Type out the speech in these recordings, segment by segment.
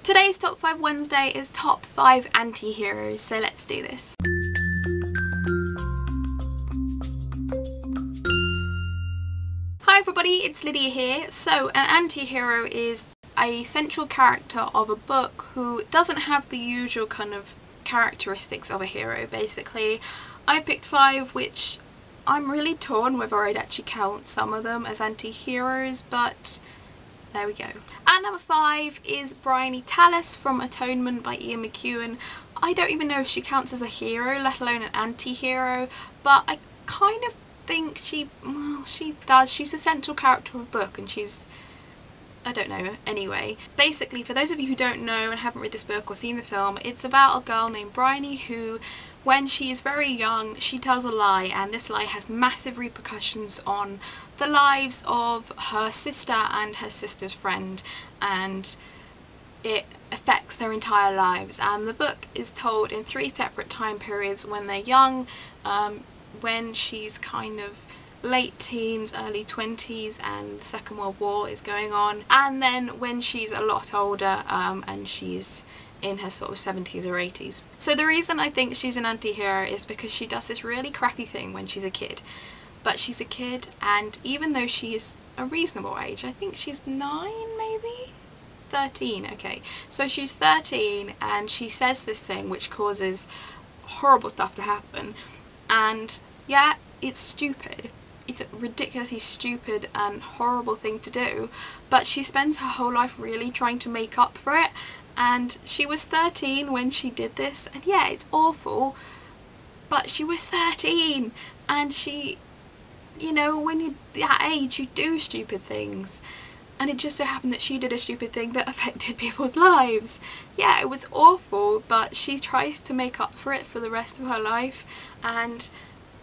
Today's Top 5 Wednesday is Top 5 Anti-Heroes, so let's do this. Hi everybody, it's Lydia here. So an anti-hero is a central character of a book who doesn't have the usual kind of characteristics of a hero, basically. I've picked 5, which I'm really torn whether I'd actually count some of them as anti-heroes, but there we go. At number 5 is Bryony Tallis from Atonement by Ian McEwan. I don't even know if she counts as a hero, let alone an anti-hero, but I kind of think she does. She's a central character of a book, and she's, I don't know, anyway. Basically, for those of you who don't know and haven't read this book or seen the film, it's about a girl named Bryony who, when she is very young, she tells a lie, and this lie has massive repercussions on the lives of her sister and her sister's friend, and it affects their entire lives. And the book is told in 3 separate time periods: when they're young, when she's kind of late teens, early 20s and the Second World War is going on, and then when she's a lot older and she's in her sort of 70s or 80s. So the reason I think she's an anti-hero is because she does this really crappy thing when she's a kid. But she's a kid, and even though she is a reasonable age, I think she's 9 maybe? 13, okay. So she's 13 and she says this thing which causes horrible stuff to happen, and yeah, it's stupid. It's a ridiculously stupid and horrible thing to do, but she spends her whole life really trying to make up for it. And she was 13 when she did this, and yeah, it's awful, but she was 13, and she, you know, when you're that age you do stupid things, and it just so happened that she did a stupid thing that affected people's lives. Yeah, it was awful, but she tries to make up for it for the rest of her life, and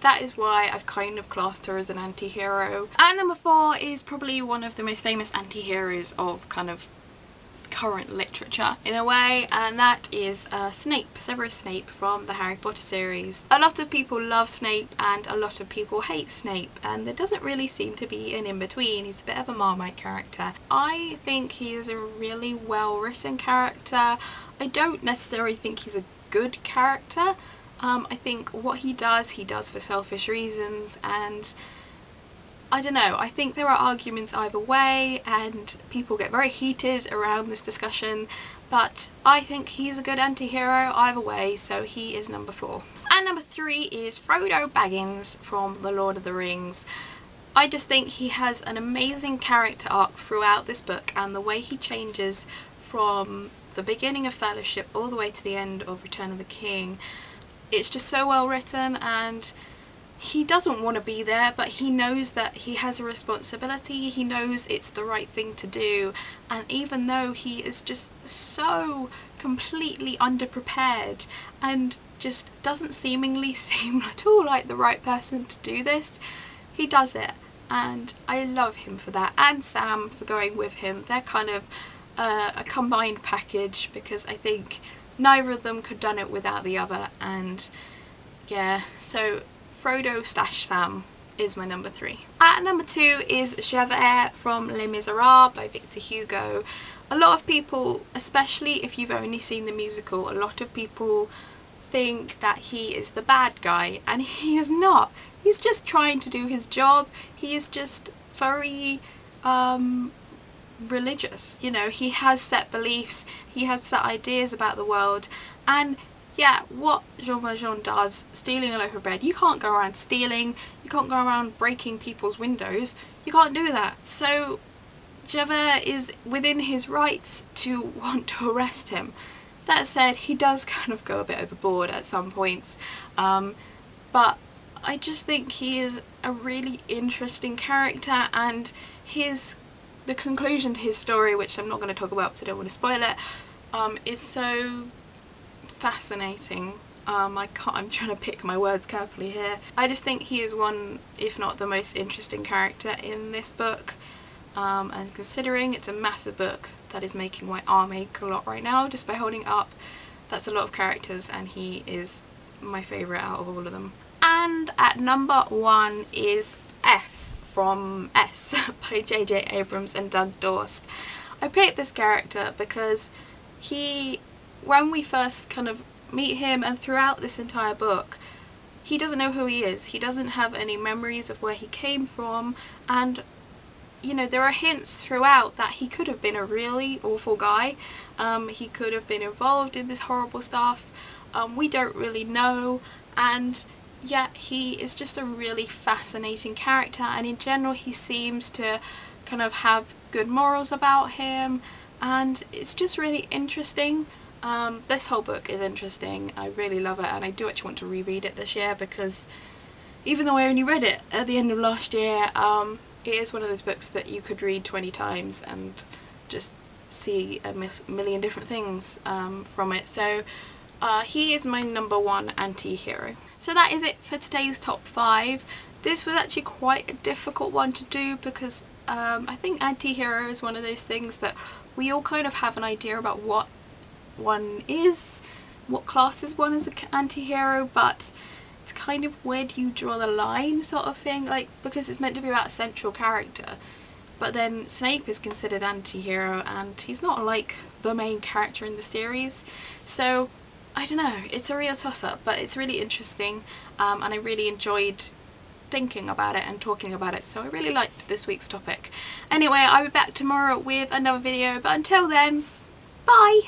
that is why I've kind of classed her as an anti-hero. At number 4 is probably one of the most famous anti-heroes of kind of current literature in a way, and that is Snape, Severus Snape from the Harry Potter series. A lot of people love Snape and a lot of people hate Snape, and there doesn't really seem to be an in-between. He's a bit of a Marmite character. I think he is a really well written character. I don't necessarily think he's a good character. I think what he does for selfish reasons, and I don't know, I think there are arguments either way and people get very heated around this discussion, but I think he's a good anti-hero either way, so he is number 4. And number 3 is Frodo Baggins from The Lord of the Rings. I just think he has an amazing character arc throughout this book, and the way he changes from the beginning of Fellowship all the way to the end of Return of the King, it's just so well written, and he doesn't want to be there, but he knows that he has a responsibility, he knows it's the right thing to do, and even though he is just so completely underprepared and just doesn't seemingly seem at all like the right person to do this, he does it, and I love him for that, and Sam for going with him. They're kind of a combined package, because I think neither of them could have done it without the other, and yeah, so Frodo / Sam is my number 3. At number 2 is Sheva from Les Miserables by Victor Hugo. A lot of people, especially if you've only seen the musical, a lot of people think that he is the bad guy, and he is not. He's just trying to do his job. He is just very religious, you know, he has set beliefs, he has set ideas about the world, and yeah, what Jean Valjean does, stealing a loaf of bread, you can't go around stealing, you can't go around breaking people's windows, you can't do that. So Sheva is within his rights to want to arrest him. That said, he does kind of go a bit overboard at some points, but I just think he is a really interesting character, and the conclusion to his story, which I'm not going to talk about because I don't want to spoil it, is so fascinating. I'm trying to pick my words carefully here. I just think he is one, if not the most interesting character in this book, and considering it's a massive book that is making my arm ache a lot right now just by holding it up, that's a lot of characters, and he is my favourite out of all of them. And at number 1 is S from S by J.J. Abrams and Doug Dorst. I picked this character because when we first kind of meet him and throughout this entire book, he doesn't know who he is. He doesn't have any memories of where he came from, and you know, there are hints throughout that he could have been a really awful guy. He could have been involved in this horrible stuff. We don't really know, and yet he is just a really fascinating character, and in general he seems to kind of have good morals about him, and it's just really interesting. This whole book is interesting. I really love it, and I do actually want to reread it this year, because even though I only read it at the end of last year, it is one of those books that you could read 20 times and just see a million different things from it. So he is my #1 anti-hero. So that is it for today's top 5. This was actually quite a difficult one to do, because I think anti-hero is one of those things that we all kind of have an idea about what one is, what classes one as an anti-hero, but it's kind of where do you draw the line sort of thing, like, because it's meant to be about a central character, but then Snape is considered anti-hero and he's not like the main character in the series, so I don't know, it's a real toss-up, but it's really interesting, and I really enjoyed thinking about it and talking about it, so I really liked this week's topic. Anyway, I'll be back tomorrow with another video, but until then, bye!